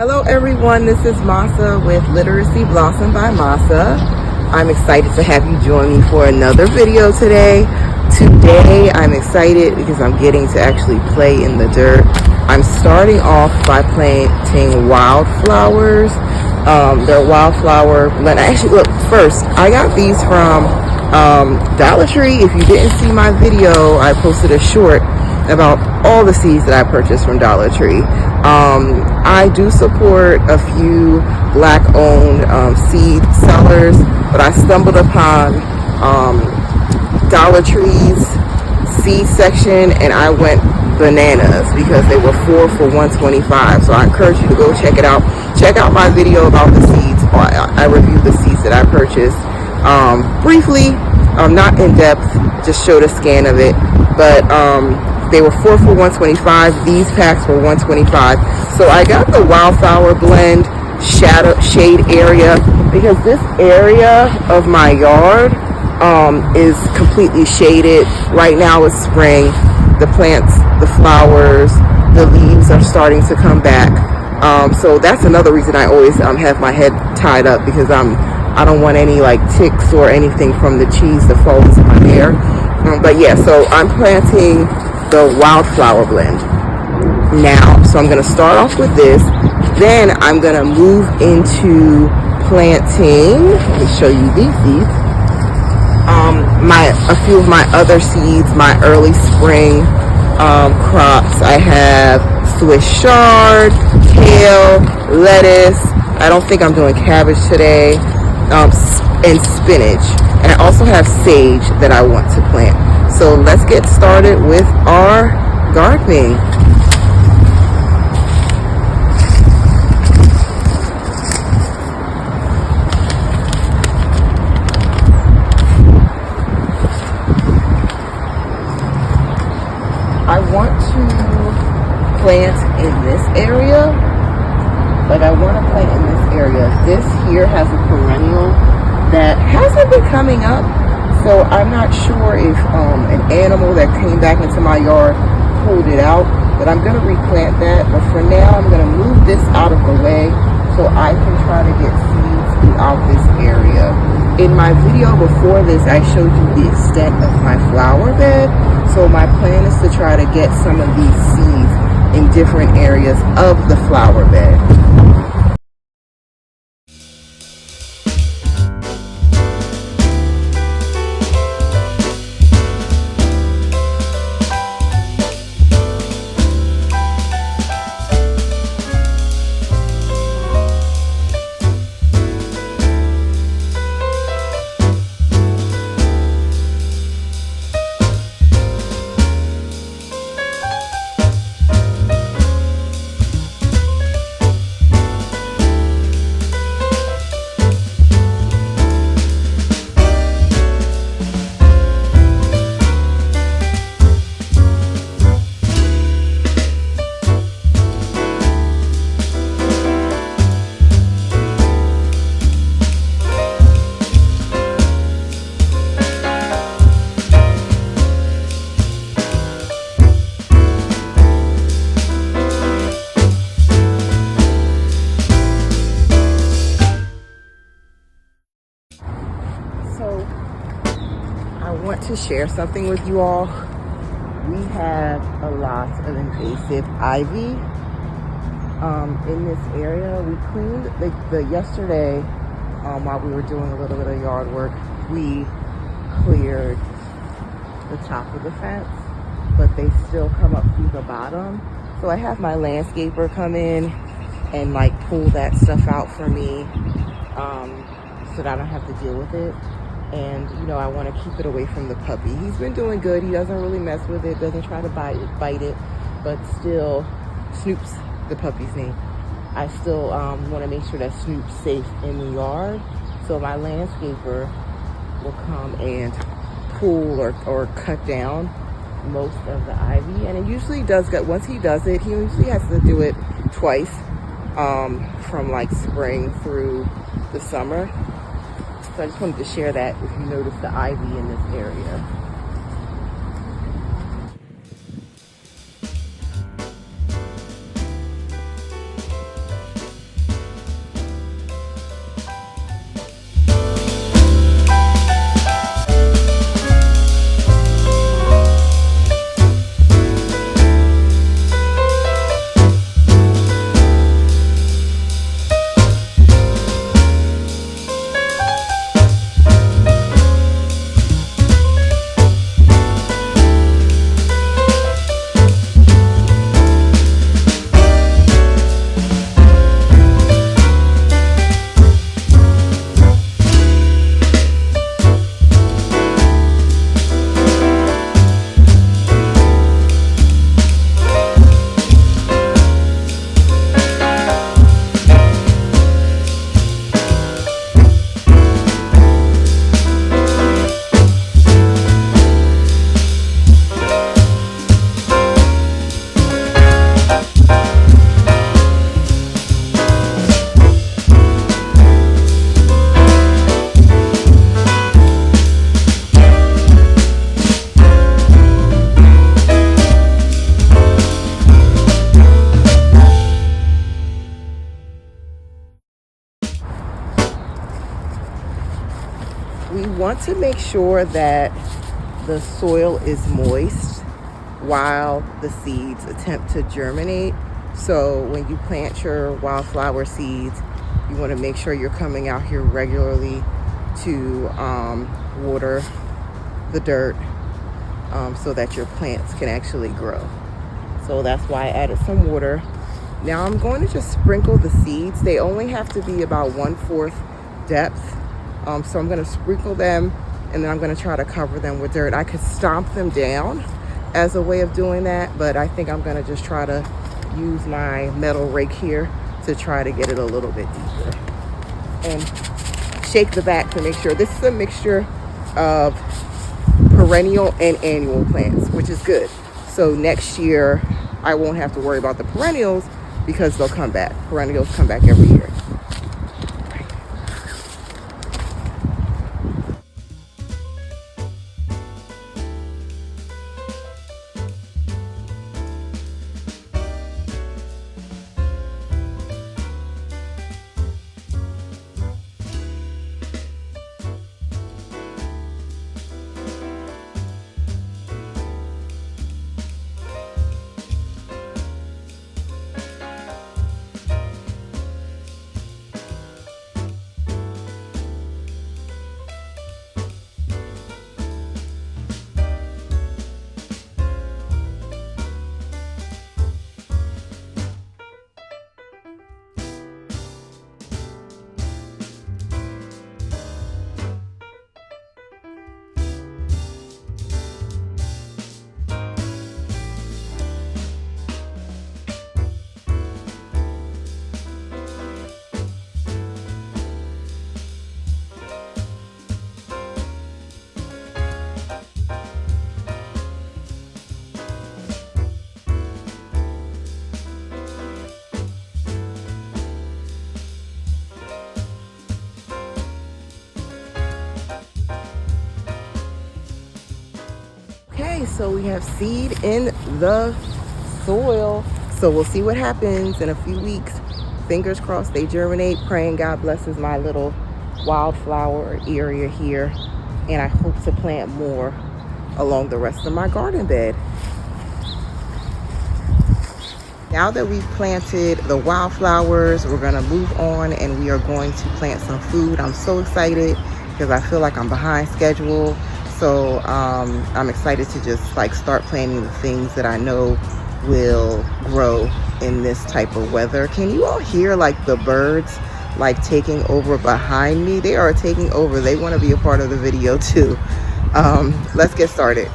Hello everyone, this is Masa with Literacy Blossom by Masa. I'm excited to have you join me for another video today. Today I'm excited because I'm getting to actually play in the dirt. I'm starting off by planting wildflowers. They're wildflower blend. Actually, look, first, I got these from Dollar Tree. If you didn't see my video, I posted a short about all the seeds that I purchased from Dollar Tree. I do support a few black-owned seed sellers, but I stumbled upon Dollar Tree's seed section and I went bananas because they were 4 for $1.25. So I encourage you to go check it out. Check out my video about the seeds. I reviewed the seeds that I purchased briefly, not in depth, just showed a scan of it, but they were 4 for $1.25. These packs were $1.25. So I got the wildflower blend shade area because this area of my yard is completely shaded. Right now it's spring. The plants, the flowers, the leaves are starting to come back. So that's another reason I always have my head tied up, because I don't want any like ticks or anything from the cheese to fall into my hair. But yeah, so I'm planting the wildflower blend now. So I'm going to start off with this. Then I'm going to move into planting. Let me show you these seeds. A few of my other seeds, my early spring crops. I have Swiss chard, kale, lettuce. I don't think I'm doing cabbage today, and spinach. And I also have sage that I want to plant. So let's get started with our gardening. I want to plant in this area. Like I want to plant in this area. This here has a perennial that hasn't been coming up. So I'm not sure if an animal that came back into my yard pulled it out, but I'm going to replant that. But for now, I'm going to move this out of the way so I can try to get seeds throughout this area. In my video before this, I showed you the extent of my flower bed. So my plan is to try to get some of these seeds in different areas of the flower bed. To share something with you all. We have a lot of invasive ivy in this area. We cleaned yesterday while we were doing a little bit of yard work. We cleared the top of the fence, but they still come up through the bottom. So I have my landscaper come in and like pull that stuff out for me so that I don't have to deal with it. And you know, I want to keep it away from the puppy. He's been doing good. He doesn't really mess with it, doesn't try to bite it, but still, Snoop's the puppy's name. I still want to make sure that Snoop's safe in the yard. So my landscaper will come and pull or cut down most of the ivy. And it usually does get, once he does it, he usually has to do it twice from like spring through the summer. So I just wanted to share that if you notice the ivy in this area. want to make sure that the soil is moist while the seeds attempt to germinate. So when you plant your wildflower seeds, you want to make sure you're coming out here regularly to water the dirt so that your plants can actually grow. So that's why I added some water. Now I'm going to just sprinkle the seeds. They only have to be about 1/4 depth. So I'm going to sprinkle them, and then I'm going to try to cover them with dirt. I could stomp them down as a way of doing that, but I think I'm going to just try to use my metal rake here to try to get it a little bit deeper. And shake the back to make sure. This is a mixture of perennial and annual plants, which is good. So next year I won't have to worry about the perennials because they'll come back. Perennials come back every year. Okay, so we have seed in the soil. So we'll see what happens in a few weeks. Fingers crossed they germinate. Praying God blesses my little wildflower area here. And I hope to plant more along the rest of my garden bed. Now that we've planted the wildflowers, we're gonna move on and we are going to plant some food. I'm so excited because I feel like I'm behind schedule. So I'm excited to just like start planting the things that I know will grow in this type of weather. Can you all hear like the birds like taking over behind me? They are taking over. They want to be a part of the video too. Let's get started.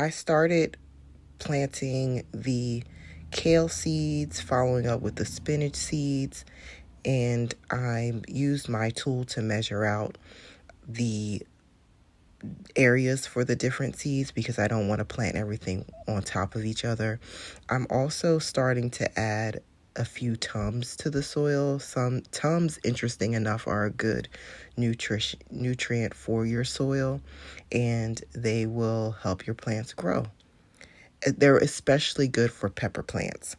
I started planting the kale seeds, following up with the spinach seeds, and I used my tool to measure out the areas for the different seeds because I don't want to plant everything on top of each other. I'm also starting to add a few Tums to the soil. Some Tums, interesting enough, are a good nutrient for your soil, and they will help your plants grow. They're especially good for pepper plants.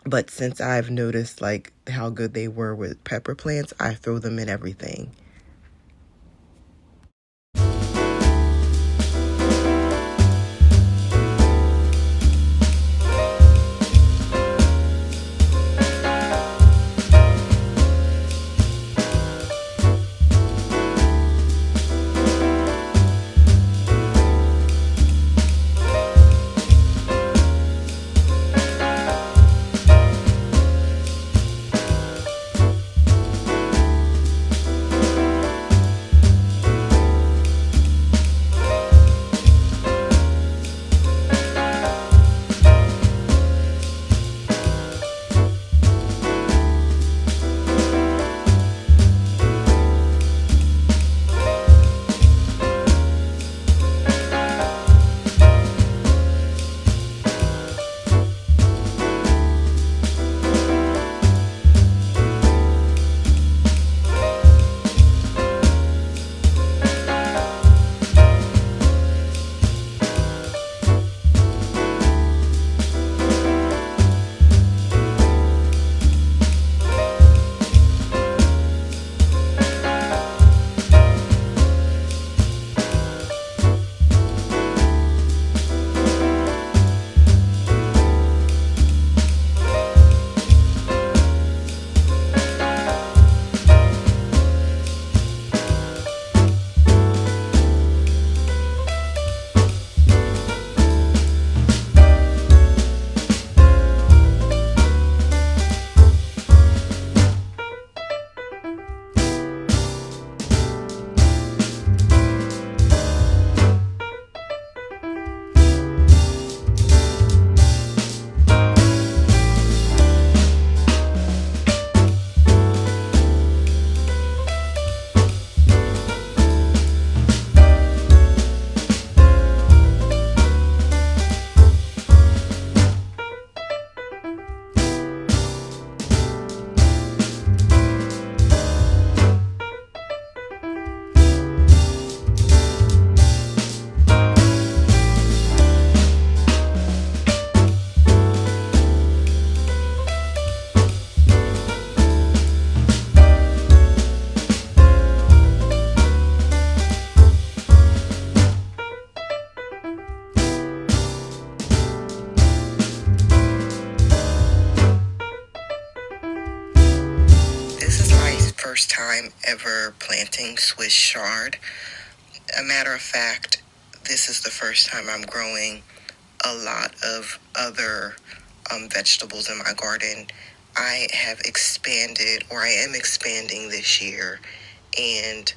But since I've noticed like how good they were with pepper plants, I throw them in everything. This is my first time ever planting Swiss chard. A matter of fact, this is the first time I'm growing a lot of other vegetables in my garden. I have expanded, or I am expanding this year, and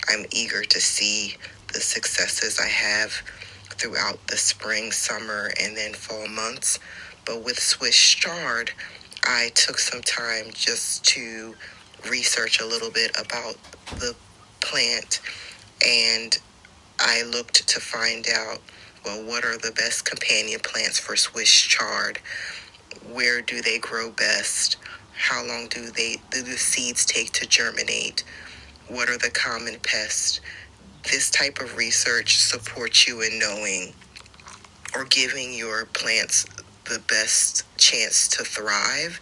I'm eager to see the successes I have throughout the spring, summer, and then fall months. But with Swiss chard, I took some time just to research a little bit about the plant, and I looked to find out, well, what are the best companion plants for Swiss chard? Where do they grow best? How long do the seeds take to germinate? What are the common pests? This type of research supports you in knowing or giving your plants the best chance to thrive.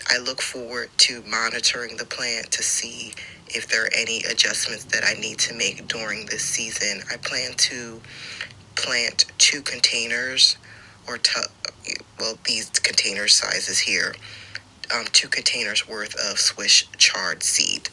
I look forward to monitoring the plant to see if there are any adjustments that I need to make during this season. I plan to plant 2 containers, or these container sizes here, 2 containers worth of Swiss chard seed.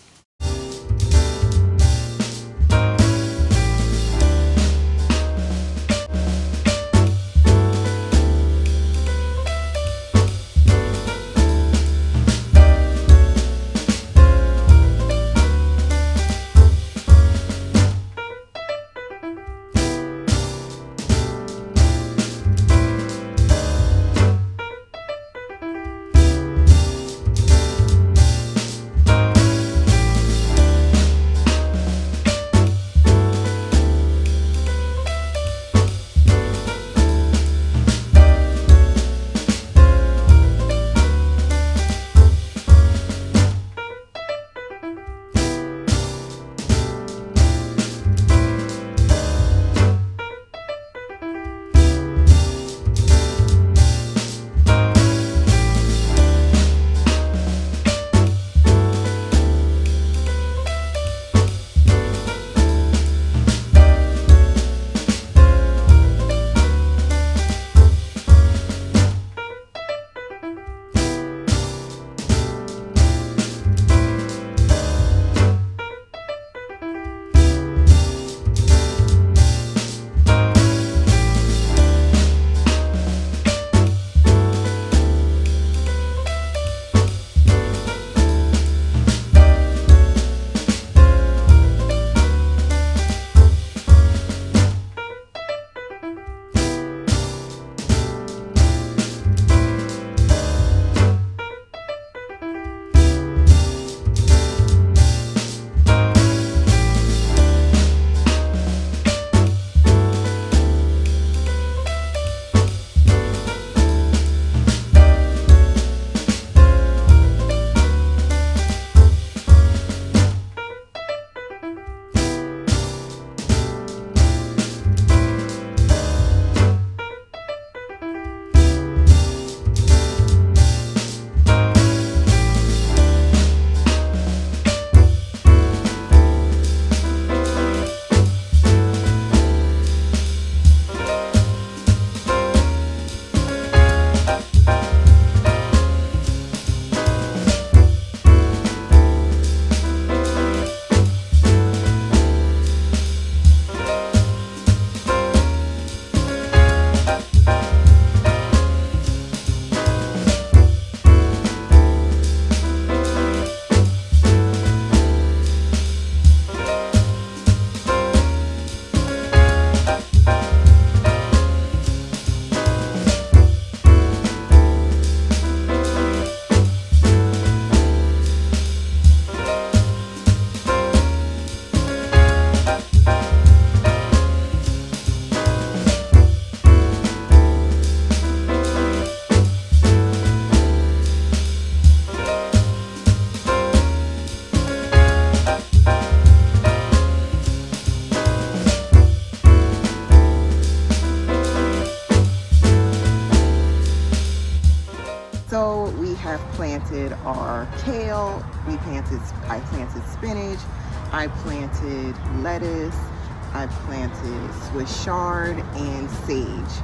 have planted are kale, I planted spinach, I planted lettuce, I planted Swiss chard and sage.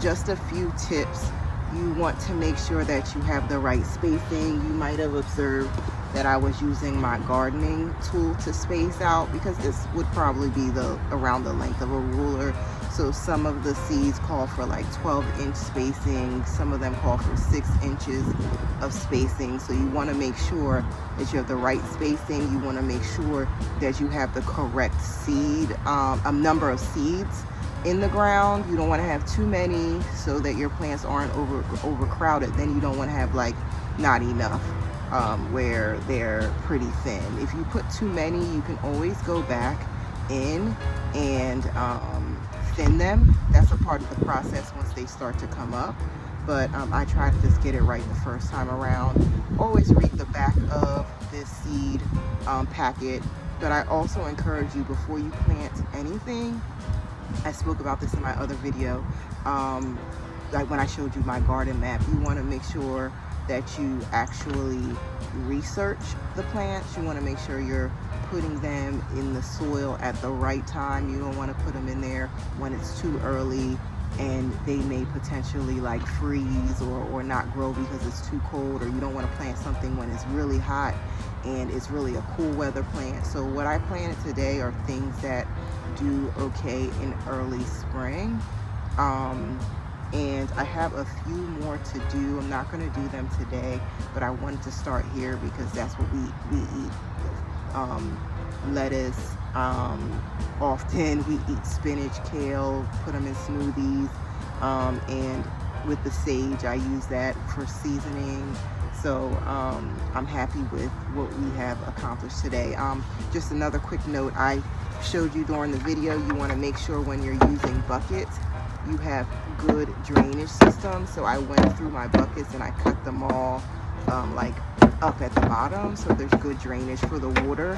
Just a few tips. You want to make sure that you have the right spacing. You might have observed that I was using my gardening tool to space out, because this would probably be around the length of a ruler. So some of the seeds call for like 12-inch spacing, some of them call for 6 inches of spacing. So you want to make sure that you have the right spacing. You want to make sure that you have the correct seed, number of seeds in the ground. You don't want to have too many so that your plants aren't overcrowded. Then you don't want to have like not enough, where they're pretty thin. If you put too many, you can always go back in and thin them. That's a part of the process once they start to come up. But I try to just get it right the first time around. Always read the back of this seed packet. But I also encourage you, before you plant anything, I spoke about this in my other video, like when I showed you my garden map, you want to make sure that you actually research the plants. You want to make sure you're putting them in the soil at the right time. You don't want to put them in there when it's too early and they may potentially like freeze or not grow because it's too cold, or you don't want to plant something when it's really hot and it's really a cool weather plant. So what I planted today are things that do okay in early spring. And I have a few more to do. I'm not going to do them today, but I wanted to start here because that's what we eat. Lettuce, often we eat spinach, kale, put them in smoothies, and with the sage I use that for seasoning. So I'm happy with what we have accomplished today. Just another quick note, I showed you during the video, you want to make sure when you're using buckets you have good drainage systems. So I went through my buckets and I cut them all like up at the bottom so there's good drainage for the water.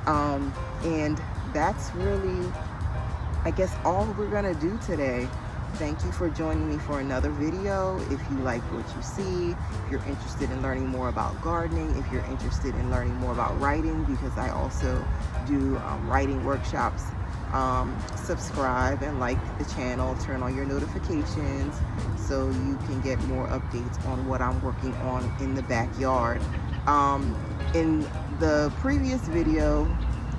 And that's really, I guess, all we're gonna do today. Thank you for joining me for another video. If you like what you see, if you're interested in learning more about gardening, if you're interested in learning more about writing, because I also do writing workshops, subscribe and like the channel, turn on your notifications so you can get more updates on what I'm working on in the backyard. In the previous video,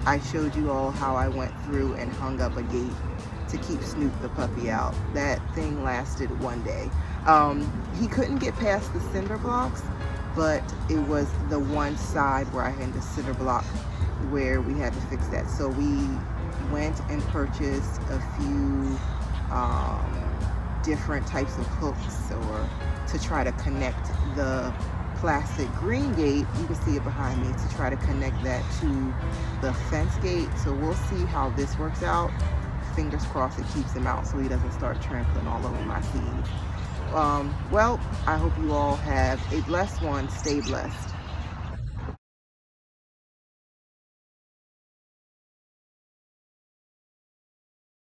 I showed you all how I went through and hung up a gate to keep Snoop the puppy out. That thing lasted one day. He couldn't get past the cinder blocks, but it was the one side where I had the cinder block where we had to fix that. So we went and purchased a few different types of hooks or to try to connect the plastic green gate, you can see it behind me, to try to connect that to the fence gate. So we'll see how this works out. Fingers crossed it keeps him out so he doesn't start trampling all over my seeds. Well, I hope you all have a blessed one. Stay blessed.